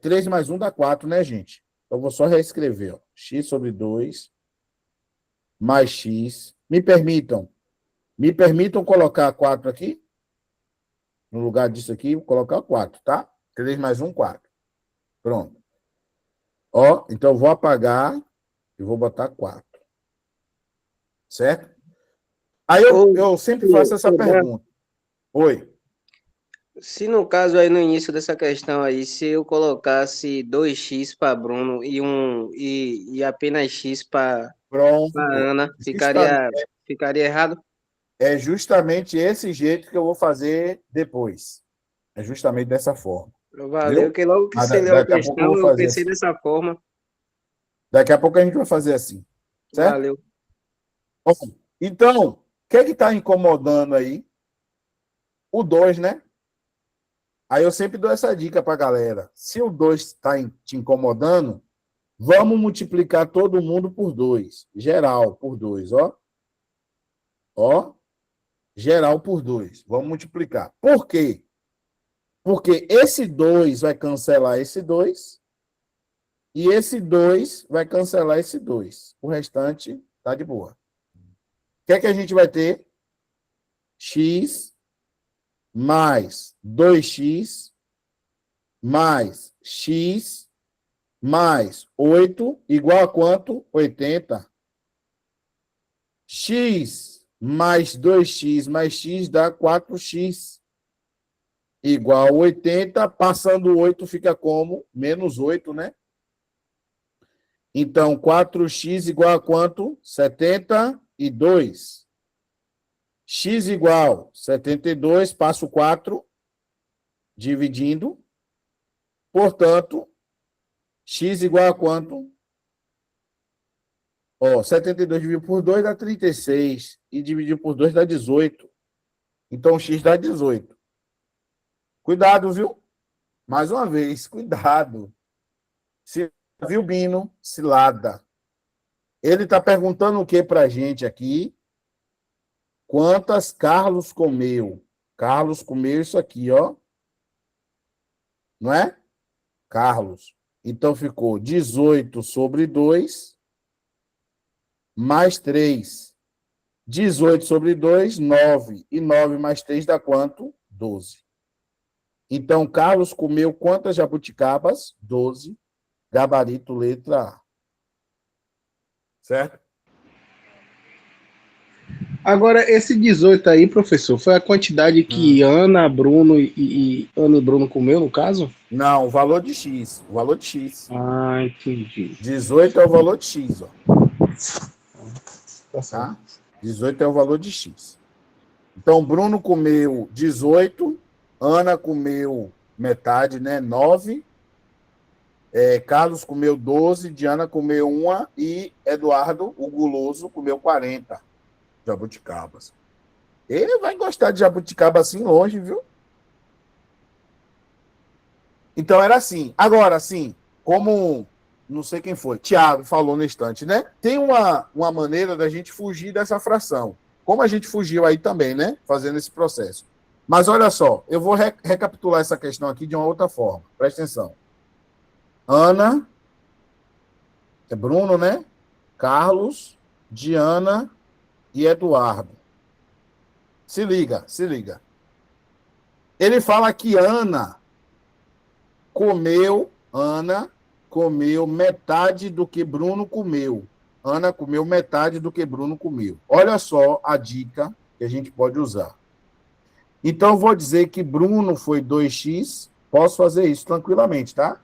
3 mais 1 dá 4, né, gente? Então, eu vou só reescrever, ó. X sobre 2 mais X. Me permitam colocar 4 aqui? No lugar disso aqui, vou colocar 4, tá? 3 mais 1, 4. Pronto. Ó, então eu vou apagar e vou botar 4. Certo? Aí eu sempre faço essa pergunta. Oi. Se no caso aí no início dessa questão aí, se eu colocasse 2x para Bruno e apenas x para Pronto. Ana, ficaria errado? É justamente esse jeito que eu vou fazer depois. É justamente dessa forma. Valeu, Viu? que logo que Mas você leu a daqui a pouco eu questão, vou eu fazer pensei assim. dessa forma. Daqui a pouco a gente vai fazer assim. Certo? Valeu. Bom, então, o que é que está incomodando aí? O 2, né? Aí eu sempre dou essa dica para a galera. Se o 2 está te incomodando, vamos multiplicar todo mundo por 2. Geral por 2, ó. Ó. Geral por 2. Vamos multiplicar. Por quê? Porque esse 2 vai cancelar esse 2 e esse 2 vai cancelar esse 2. O restante tá de boa. O que é que a gente vai ter? X mais 2x mais x mais 8 igual a quanto? 80. X mais 2x mais x dá 4x. Igual a 80. Passando 8 fica como? Menos 8, né? Então, 4x igual a quanto? 72. X igual 72, passo 4, dividindo. Portanto, x igual a quanto? Ó, 72 dividido por 2 dá 36. E dividido por 2 dá 18. Então, x dá 18. Cuidado, viu? Mais uma vez, cuidado. Se viu, Bino, cilada. Ele está perguntando o que para a gente aqui? Quantas Carlos comeu? Carlos comeu isso aqui, ó. Não é? Carlos. Então, ficou 18 sobre 2 mais 3. 18 sobre 2, 9. E 9 mais 3 dá quanto? 12. Então, Carlos comeu quantas jabuticabas? 12. Gabarito, letra A. Certo? Agora, esse 18 aí, professor, foi a quantidade que Ana, Bruno e Ana e Bruno comeu, no caso? Não, o valor de X. O valor de X. Ah, entendi. 18 é o valor de X, ó. Tá certo. Tá? 18 é o valor de X. Então, Bruno comeu 18, Ana comeu metade, né? 9. Carlos comeu 12, Diana comeu 1 e Eduardo, o guloso, comeu 40 jabuticabas. Ele vai gostar de jabuticaba assim longe, viu? Então era assim. Agora, assim, como não sei quem foi, Tiago falou no instante, né? Tem uma maneira da gente fugir dessa fração. Como a gente fugiu aí também, né? Fazendo esse processo. Mas olha só, eu vou recapitular essa questão aqui de uma outra forma. Presta atenção. Ana, é Bruno, né? Carlos, Diana e Eduardo. Se liga, se liga. Ele fala que Ana comeu metade do que Bruno comeu. Ana comeu metade do que Bruno comeu. Olha só a dica que a gente pode usar. Então, eu vou dizer que Bruno foi 2x. Posso fazer isso tranquilamente, tá?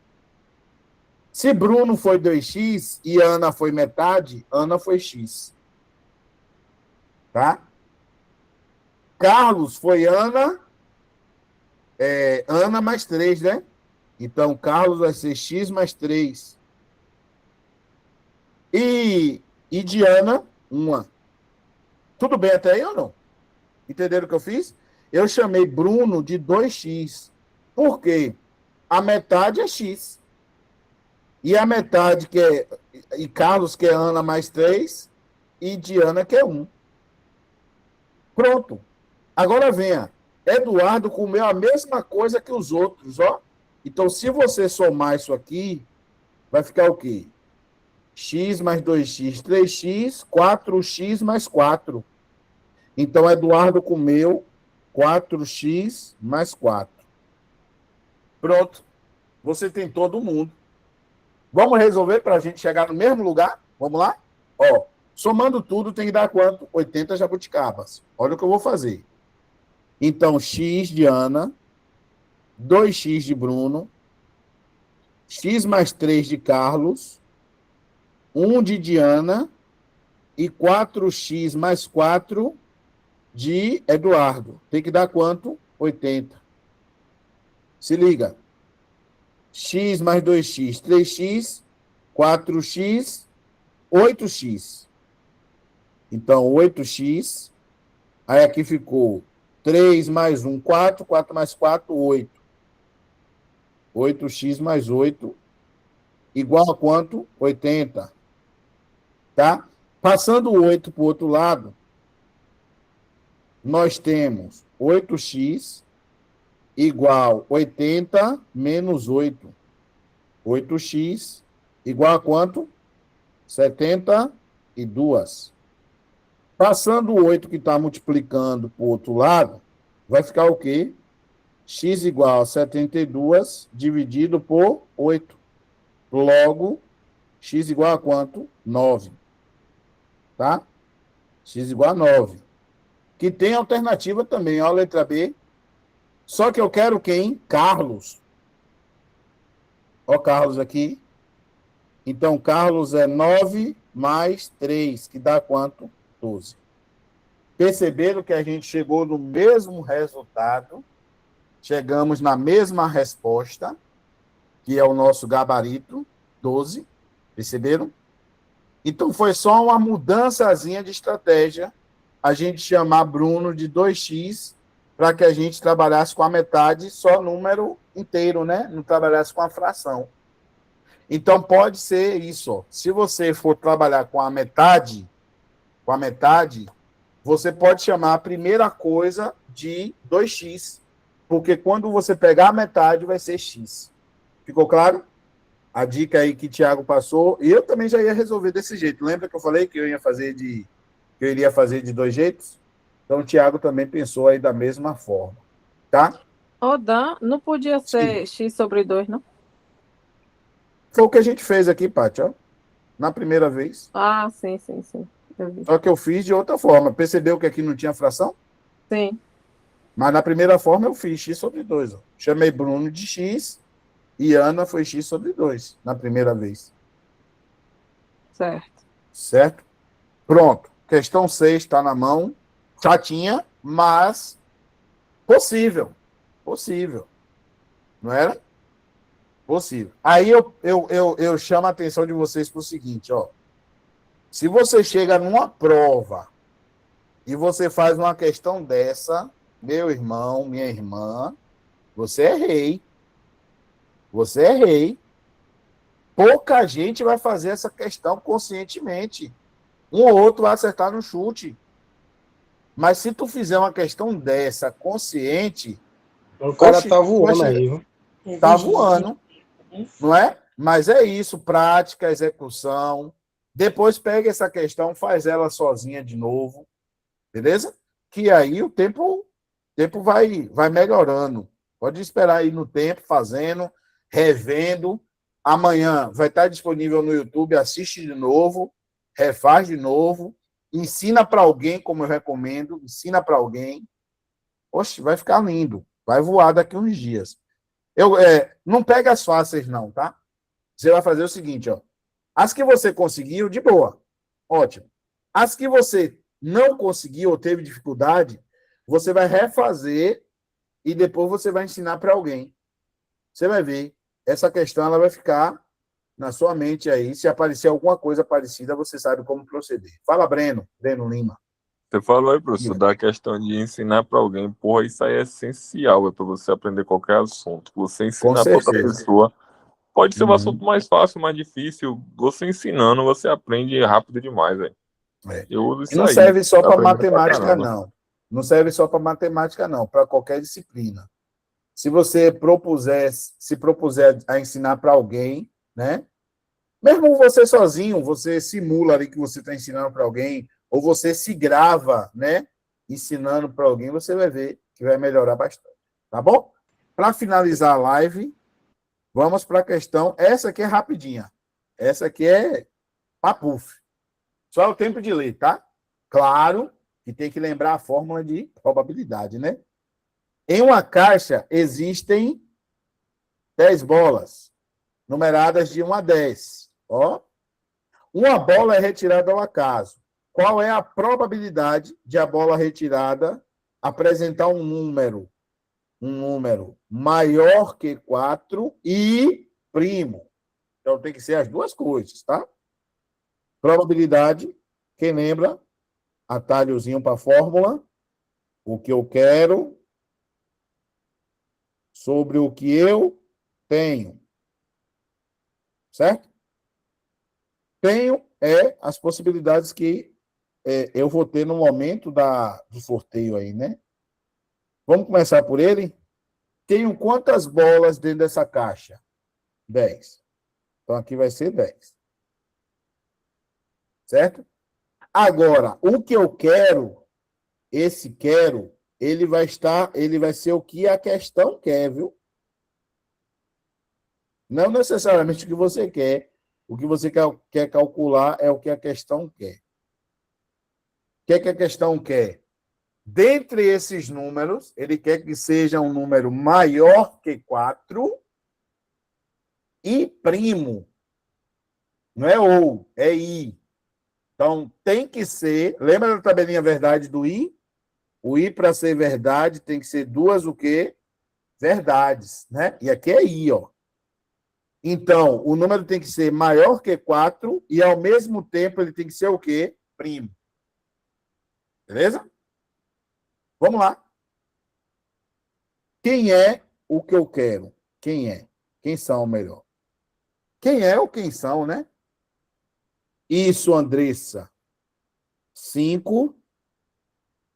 Se Bruno foi 2x e Ana foi metade, Ana foi x. Tá? Carlos foi Ana mais 3, né? Então, Carlos vai ser x mais 3. E Diana, 1. Tudo bem até aí ou não? Entenderam o que eu fiz? Eu chamei Bruno de 2x. Por quê? A metade é x. E a metade que é... E Carlos, que é Ana mais 3. E Diana, que é 1. Pronto. Agora venha. Eduardo comeu a mesma coisa que os outros, ó. Então, se você somar isso aqui, vai ficar o quê? X mais 2x, 3x, 4x mais 4. Então, Eduardo comeu 4x mais 4. Pronto. Você tem todo mundo. Vamos resolver para a gente chegar no mesmo lugar? Vamos lá? Ó, somando tudo, tem que dar quanto? 80 jabuticabas. Olha o que eu vou fazer. Então, x de Ana, 2x de Bruno, x mais 3 de Carlos, 1 de Diana e 4x mais 4 de Eduardo. Tem que dar quanto? 80. Se liga. X mais 2x, 3x, 4x, 8x. Então, 8x. Aí aqui ficou 3 mais 1, 4. 4 mais 4, 8. 8x mais 8 igual a quanto? 80. Tá? Passando o 8 para o outro lado, nós temos 8x igual 80 menos 8. 8x igual a quanto? 72. Passando o 8 que está multiplicando para o outro lado, vai ficar o quê? X igual a 72 dividido por 8. Logo, x igual a quanto? 9. Tá? X igual a 9. Que tem alternativa também, ó, a letra B. Só que eu quero quem? Carlos. Ó, Carlos aqui. Então, Carlos é 9 mais 3, que dá quanto? 12. Perceberam que a gente chegou no mesmo resultado, chegamos na mesma resposta, que é o nosso gabarito, 12. Perceberam? Então, foi só uma mudançazinha de estratégia, a gente chamar Bruno de 2x, para que a gente trabalhasse com a metade, só número inteiro, né? Não trabalhasse com a fração. Então, pode ser isso. Ó. Se você for trabalhar com a metade, você pode chamar a primeira coisa de 2x, porque quando você pegar a metade, vai ser x. Ficou claro? A dica aí que o Thiago passou, e eu também já ia resolver desse jeito. Lembra que eu falei que eu iria fazer de 2 jeitos? Então, o Thiago também pensou aí da mesma forma. Tá? Ô, Dan, não podia ser x sobre 2, não? Foi o que a gente fez aqui, Paty, ó. Na primeira vez. Ah, sim. Eu vi. Só que eu fiz de outra forma. Percebeu que aqui não tinha fração? Sim. Mas na primeira forma eu fiz x sobre 2. Ó. Chamei Bruno de x e Ana foi x sobre 2 na primeira vez. Certo. Certo? Pronto. Questão 6 está na mão. Chatinha, mas possível. Possível. Não era? Possível. Aí eu chamo a atenção de vocês para o seguinte, ó. Se você chega numa prova e você faz uma questão dessa, meu irmão, minha irmã, você é rei. Você é rei. Pouca gente vai fazer essa questão conscientemente. Um ou outro vai acertar no chute. Mas se tu fizer uma questão dessa consciente, O cara oxe, tá voando vai aí, chegar- viu? tá voando, não é? Mas é isso, prática, execução. Depois pega essa questão, faz ela sozinha de novo, beleza? Que aí o tempo vai melhorando. Pode esperar aí no tempo, fazendo, revendo. Amanhã vai estar disponível no YouTube, assiste de novo, refaz de novo, ensina para alguém, como eu recomendo, ensina para alguém. Oxe, vai ficar lindo. Vai voar daqui uns dias. Não pega as fáceis, não, tá? Você vai fazer o seguinte, ó. As que você conseguiu, de boa. Ótimo. As que você não conseguiu ou teve dificuldade, você vai refazer e depois você vai ensinar para alguém. Você vai ver. Essa questão ela vai ficar na sua mente aí. Se aparecer alguma coisa parecida, você sabe como proceder. Fala, Breno Lima. Você falou aí, professor, da questão de ensinar para alguém. Porra, isso aí é essencial para você aprender qualquer assunto. Você ensinar para outra certeza. pessoa. Pode ser um Uhum. assunto mais fácil, mais difícil. Você ensinando, você aprende rápido demais, velho. É. Eu uso E isso não aí. serve só para Aprendendo pra matemática, caramba. não. Não serve só para matemática, não. Para qualquer disciplina. Se você se propuser a ensinar para alguém, né? Mesmo você sozinho, você simula ali que você está ensinando para alguém, ou você se grava, né? Ensinando para alguém, você vai ver que vai melhorar bastante. Tá bom? Para finalizar a live, vamos para a questão. Essa aqui é rapidinha. Essa aqui é papuf. Só é o tempo de ler, tá? Claro que tem que lembrar a fórmula de probabilidade, né? Em uma caixa existem 10 bolas, numeradas de 1 a 10. Ó. Uma bola é retirada ao acaso. Qual é a probabilidade de a bola retirada apresentar um número maior que 4 e primo? Então tem que ser as duas coisas, tá? Probabilidade, quem lembra? Atalhozinho para a fórmula. O que eu quero sobre o que eu tenho. Certo? Tenho as possibilidades que eu vou ter no momento do sorteio aí, né? Vamos começar por ele? Tenho quantas bolas dentro dessa caixa? 10. Então, aqui vai ser 10. Certo? Agora, o que eu quero, ele vai ser o que a questão quer, viu? Não necessariamente o que você quer. O que você quer calcular é o que a questão quer. O que é que a questão quer? Dentre esses números, ele quer que seja um número maior que 4 e primo. Não é ou, é i. Então, tem que ser... Lembra da tabelinha verdade do i? O i, para ser verdade, tem que ser duas o quê? Verdades, né? E aqui é i, ó. Então, o número tem que ser maior que 4 e, ao mesmo tempo, ele tem que ser o quê? Primo. Beleza? Vamos lá. Quem é o que eu quero? Quem é? Quem são, melhor? Quem é ou quem são, né? Isso, Andressa. 5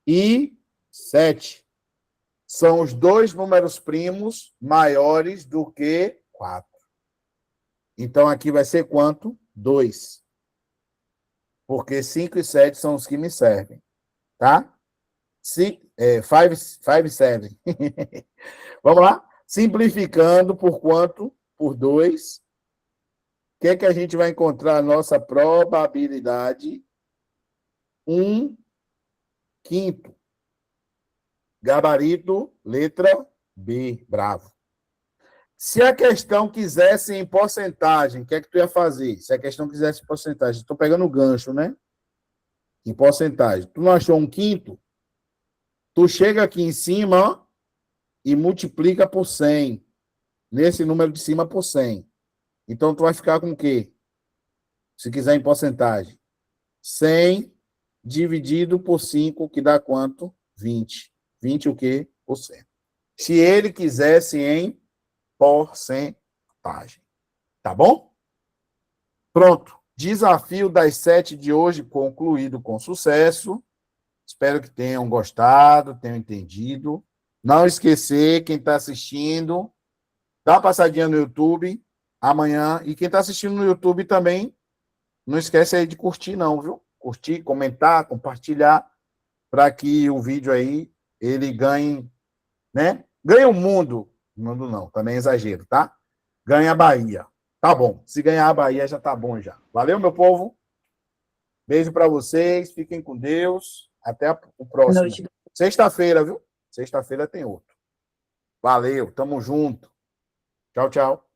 e 7. São os dois números primos maiores do que 4. Então, aqui vai ser quanto? 2. Porque 5 e 7 são os que me servem. Tá? 5 e 7. Vamos lá? Simplificando por quanto? Por 2. O que é que a gente vai encontrar? A nossa probabilidade. 1/5. Gabarito, letra B. Bravo. Se a questão quisesse em porcentagem, o que é que tu ia fazer? Se a questão quisesse em porcentagem, estou pegando o gancho, né? Em porcentagem. Tu não achou 1/5? Tu chega aqui em cima, ó, e multiplica por 100. nesse número de cima por 100. Então, tu vai ficar com o quê? Se quiser em porcentagem. 100 dividido por 5, que dá quanto? 20. 20 o quê? Por cento. Se ele quisesse em porcentagem. Tá bom? Pronto. Desafio das 7 de hoje concluído com sucesso. Espero que tenham gostado, tenham entendido. Não esquecer, quem está assistindo, dá uma passadinha no YouTube amanhã. E quem está assistindo no YouTube também, não esquece aí de curtir não, viu? Curtir, comentar, compartilhar, para que o vídeo aí, ele ganhe, né? Ganhe o mundo. Mundo não, também é exagero, tá? Ganha a Bahia. Tá bom. Se ganhar a Bahia, já tá bom já. Valeu, meu povo. Beijo para vocês. Fiquem com Deus. Até o próximo. Noite. Sexta-feira, viu? Sexta-feira tem outro. Valeu. Tamo junto. Tchau, tchau.